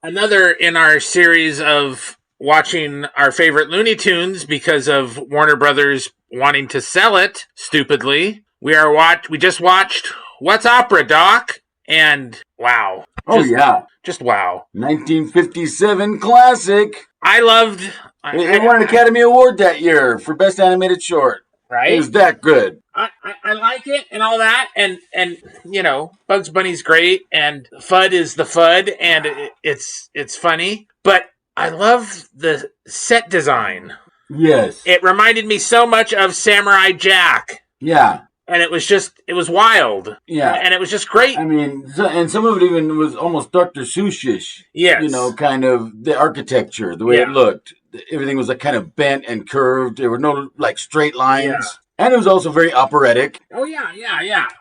Another in our series of watching our favorite Looney Tunes because of Warner Brothers wanting to sell it stupidly. We just watched What's Opera, Doc? And wow. Just wow. 1957 classic. I loved... It won an Academy Award that year for Best Animated Short. Right? It was that good. I like it and all that, and you know, Bugs Bunny's great, and Fudd is the Fudd, and it's funny, but I love the set design. Yes. It reminded me so much of Samurai Jack. Yeah. And it was wild. Yeah. And it was just great. I mean, and some of it even was almost Dr. Seuss-ish. Yes. You know, kind of the architecture, the way it looked. Everything was like kind of bent and curved. There were no like straight lines. Yeah. And it was also very operatic. Oh, yeah.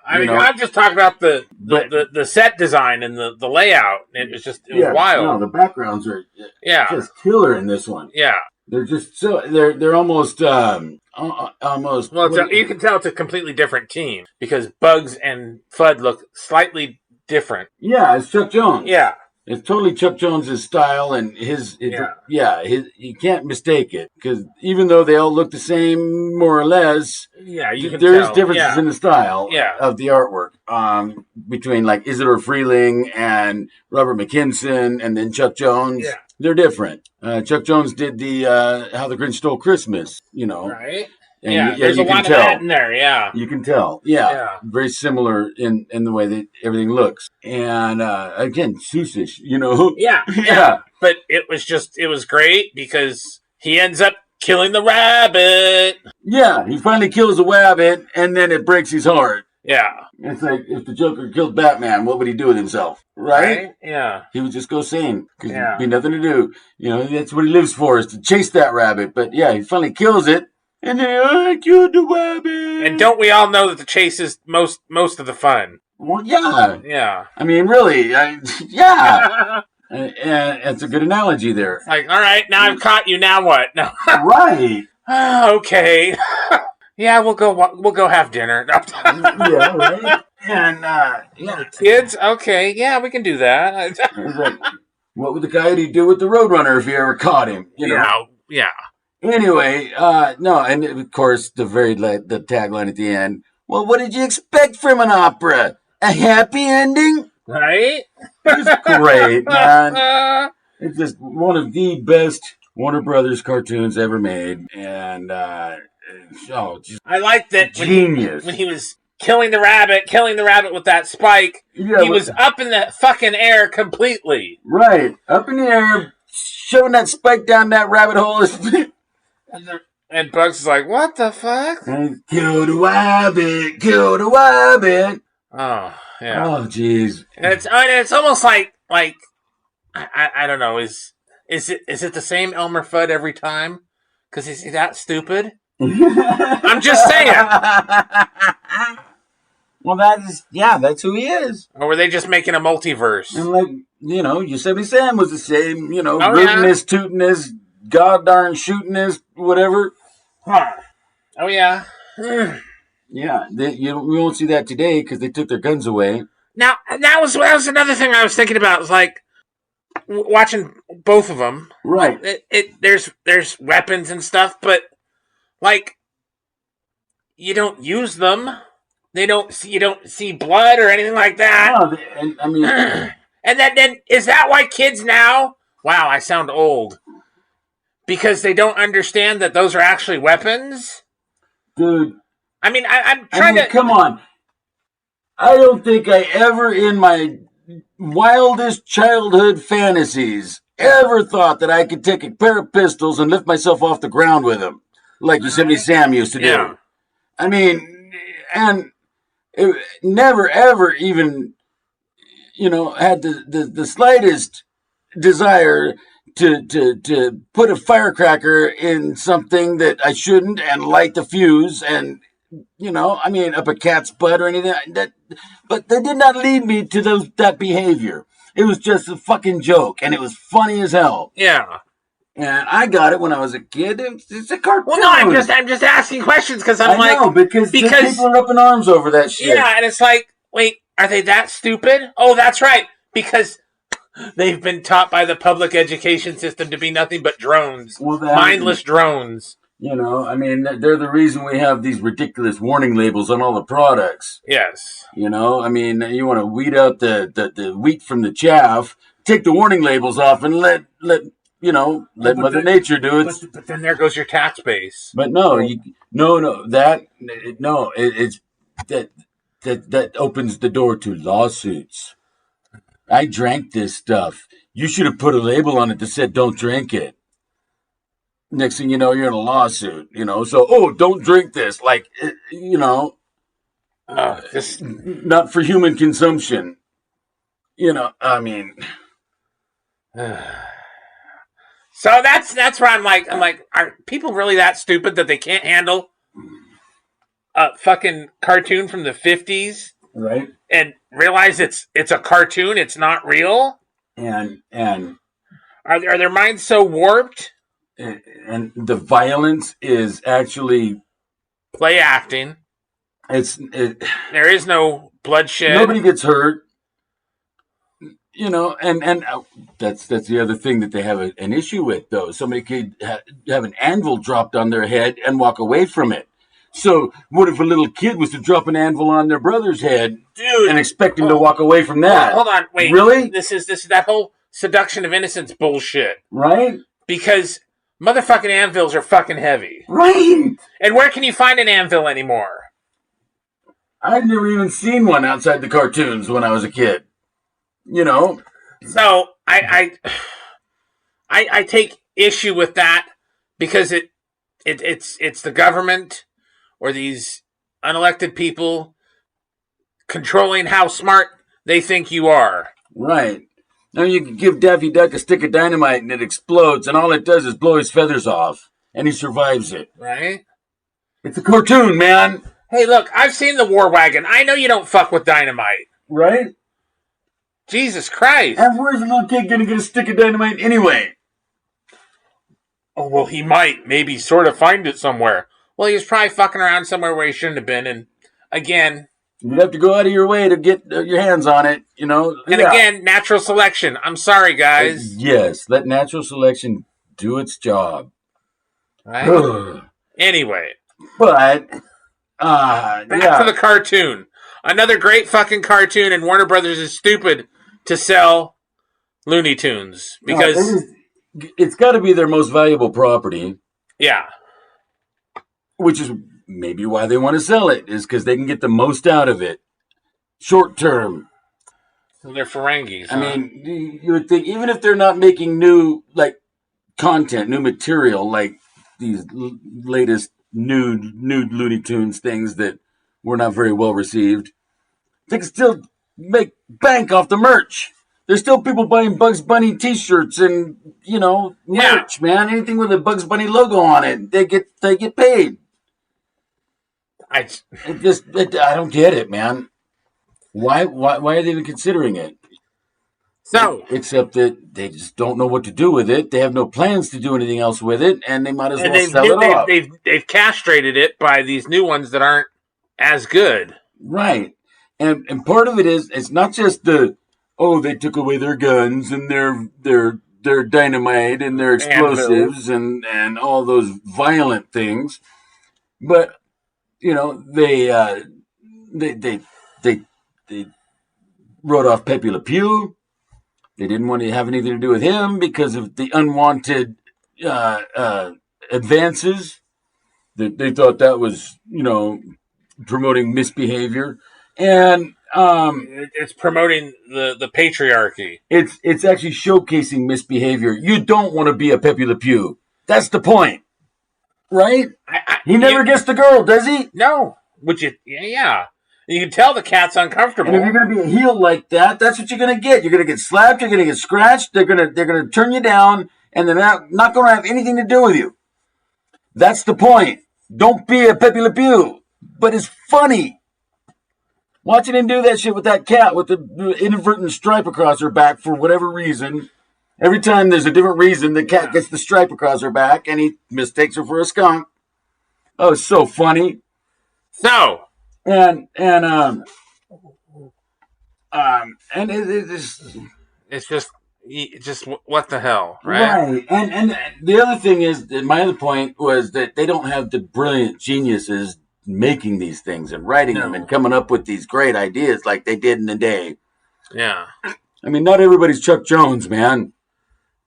I mean, I'm just talking about the set design and the layout. It was wild. No, the backgrounds are just killer in this one. Yeah. They're just so, they're almost, almost. Well, you can tell it's a completely different team because Bugs and Fudd look slightly different. Yeah, it's Chuck Jones. Yeah. It's totally Chuck Jones's style and you can't mistake it because even though they all look the same more or less, there's differences in the style of the artwork between like Isidore Freeling and Robert McKinson and then Chuck Jones. Yeah. They're different. Chuck Jones did the How the Grinch Stole Christmas, you know. Right. And there's a lot of that in there, You can tell. Yeah. Very similar in the way that everything looks. And again, Seussish, you know. Yeah. But it was great because he ends up killing the rabbit. Yeah, he finally kills the rabbit and then it breaks his heart. Yeah. It's like if the Joker killed Batman, what would he do with himself? Right? Yeah. He would just go sane because there'd be nothing to do. You know, that's what he lives for is to chase that rabbit. But yeah, he finally kills it. And then I killed the rabbit. And don't we all know that the chase is most of the fun? Well, yeah. Yeah. I mean, really, yeah. and it's a good analogy there. Like, all right, now I've caught you. Now what? No. Right. Okay. Yeah, we'll go have dinner. Yeah, right. And kids. Okay, yeah, we can do that. Like, what would the coyote do with the roadrunner if he ever caught him? You know? Yeah. Anyway, no, and of course the tagline at the end. Well, what did you expect from an opera? A happy ending, right? It's great, man. It's just one of the best Warner Brothers cartoons ever made, and I like that genius when he was killing the rabbit with that spike. Yeah, he was up in the fucking air completely. Right, up in the air, shoving that spike down that rabbit hole. And Bugs is like, what the fuck? And kill the rabbit. Oh, yeah. Oh, jeez. And it's almost like I don't know. Is it the same Elmer Fudd every time? Because is he that stupid? I'm just saying. Well, that's who he is. Or were they just making a multiverse? And like, you know, Yosemite Sam was the same, you know, rootin'est, tootin'est, god darn shootin'est, whatever. Huh. Oh, yeah. Yeah, we won't see that today because they took their guns away. Now, that was another thing I was thinking about. It was like watching both of them. Right. There's weapons and stuff, but like you don't use them. You don't see blood or anything like that. No, I mean, and then is that why kids now? Wow, I sound old. Because they don't understand that those are actually weapons? Dude. I mean, I'm trying to... Come on. I don't think I ever, in my wildest childhood fantasies, ever thought that I could take a pair of pistols and lift myself off the ground with them. Like Yosemite Sam used to do. Yeah. I mean, and it never, ever even, you know, had the slightest desire to put a firecracker in something that I shouldn't and light the fuse and, you know, I mean, up a cat's butt or anything. But that did not lead me to that behavior. It was just a fucking joke, and it was funny as hell. Yeah. And I got it when I was a kid. It's a cartoon. Well, no, I'm just asking questions because I know, because people are up in arms over that shit. Yeah, and it's like, wait, are they that stupid? Oh, that's right, because They've been taught by the public education system to be nothing but drones. Well, Mindless drones. You know, I mean, they're the reason we have these ridiculous warning labels on all the products. Yes. You know, I mean, you want to weed out the wheat from the chaff, take the warning labels off, and let Mother Nature do it. But then there goes your tax base. But that opens the door to lawsuits. I drank this stuff. You should have put a label on it that said "Don't drink it." Next thing you know, you're in a lawsuit. You know, so don't drink this. Like, you know, not for human consumption. You know, I mean. So that's where I'm like, are people really that stupid that they can't handle a fucking cartoon from the 50s? Right. And realize it's a cartoon, it's not real? And are their minds so warped? And the violence is actually play acting. There is no bloodshed. Nobody gets hurt. You know, and that's the other thing that they have an issue with, though. Somebody could have an anvil dropped on their head and walk away from it. So what if a little kid was to drop an anvil on their brother's head, dude, and expect him to walk away from that? Hold on, wait. Really? This is that whole seduction of innocence bullshit. Right? Because motherfucking anvils are fucking heavy. Right. And where can you find an anvil anymore? I've never even seen one outside the cartoons when I was a kid. You know, so I take issue with that because it's the government or these unelected people controlling how smart they think you are. Right. Now you can give Daffy Duck a stick of dynamite and it explodes, and all it does is blow his feathers off, and he survives it. Right. It's a cartoon, man. Hey, look, I've seen the War Wagon. I know you don't fuck with dynamite. Right. Jesus Christ. And where's the little kid going to get a stick of dynamite anyway? Oh, well, he might maybe sort of find it somewhere. Well, he was probably fucking around somewhere where he shouldn't have been. And again... you'd have to go out of your way to get your hands on it, you know? And again, natural selection. I'm sorry, guys. Yes, let natural selection do its job. Right? Anyway. But, back to the cartoon. Another great fucking cartoon, and Warner Brothers is stupid to sell Looney Tunes because it's got to be their most valuable property. Yeah, which is maybe why they want to sell it, is because they can get the most out of it, short term. So they're Ferengis. I mean, you would think even if they're not making new content, new material, like these latest nude Looney Tunes things that were not very well received, they can still make bank off the merch. There's still people buying Bugs Bunny T-shirts and merch, man. Anything with a Bugs Bunny logo on it, they get paid. I don't get it, man. Why are they even considering it? So, except that they just don't know what to do with it. They have no plans to do anything else with it, and they might as well sell it off. They've castrated it by these new ones that aren't as good. Right. And part of it is, it's not just they took away their guns and their dynamite and their explosives and all those violent things, but they wrote off Pepe Le Pew. They didn't want to have anything to do with him because of the unwanted advances. They thought that was promoting misbehavior, and it's promoting the patriarchy. It's actually showcasing misbehavior. You don't want to be a Pepe Le Pew. That's the point, right? He never gets the girl, does he? No. Would you? Yeah. You can tell the cat's uncomfortable. And if you're going to be a heel like that, that's what you're going to get. You're going to get slapped. You're going to get scratched. They're going to turn you down, and they're not going to have anything to do with you. That's the point. Don't be a Pepe Le Pew. But it's funny. Watching him do that shit with that cat with the inadvertent stripe across her back for whatever reason. Every time there's a different reason, the cat gets the stripe across her back, and he mistakes her for a skunk. Oh, it's so funny. So. And it's it's just Just what the hell, right? Right. And the other thing is, that my other point was that they don't have the brilliant geniuses making these things and writing them and coming up with these great ideas like they did in the day. Yeah. I mean, not everybody's Chuck Jones, man.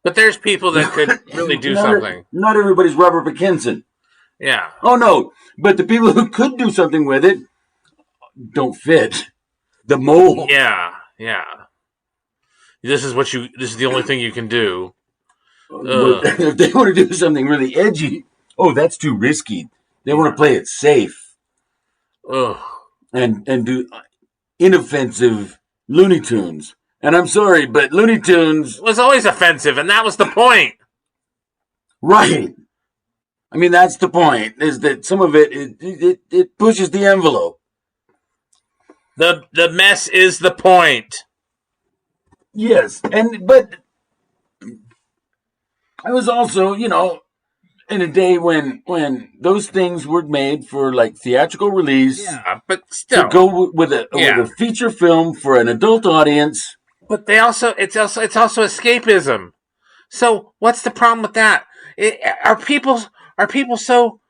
But there's people that could really do something. Not everybody's Robert McKinson. Yeah. Oh, no. But the people who could do something with it don't fit the mold. Yeah. This is the only thing you can do. If they want to do something really edgy, that's too risky. They want to play it safe. Ugh. And do inoffensive Looney Tunes. And I'm sorry, but Looney Tunes was always offensive, and that was the point. Right. I mean, that's the point, is that some of it pushes the envelope. The mess is the point. Yes, but I was also, in a day when those things were made for like theatrical release. Yeah, but still to go with a feature film for an adult audience. But it's also escapism. So what's the problem with that? Are people so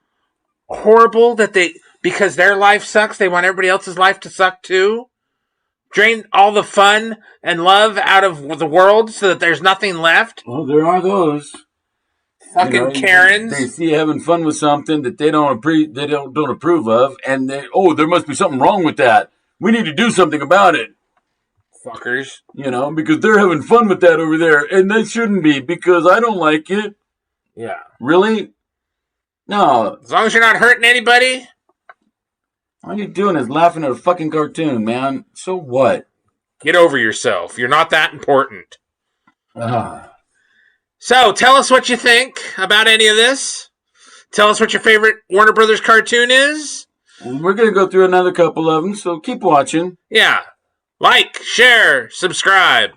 horrible that because their life sucks, they want everybody else's life to suck too? Drain all the fun and love out of the world so that there's nothing left? Well, there are those fucking Karens. They see you having fun with something that they don't approve of, and there must be something wrong with that. We need to do something about it. Fuckers. Because they're having fun with that over there, and they shouldn't be, because I don't like it. Yeah. Really? No. As long as you're not hurting anybody. All you're doing is laughing at a fucking cartoon, man. So what? Get over yourself. You're not that important. So, tell us what you think about any of this. Tell us what your favorite Warner Brothers cartoon is. We're going to go through another couple of them, so keep watching. Yeah. Like, share, subscribe.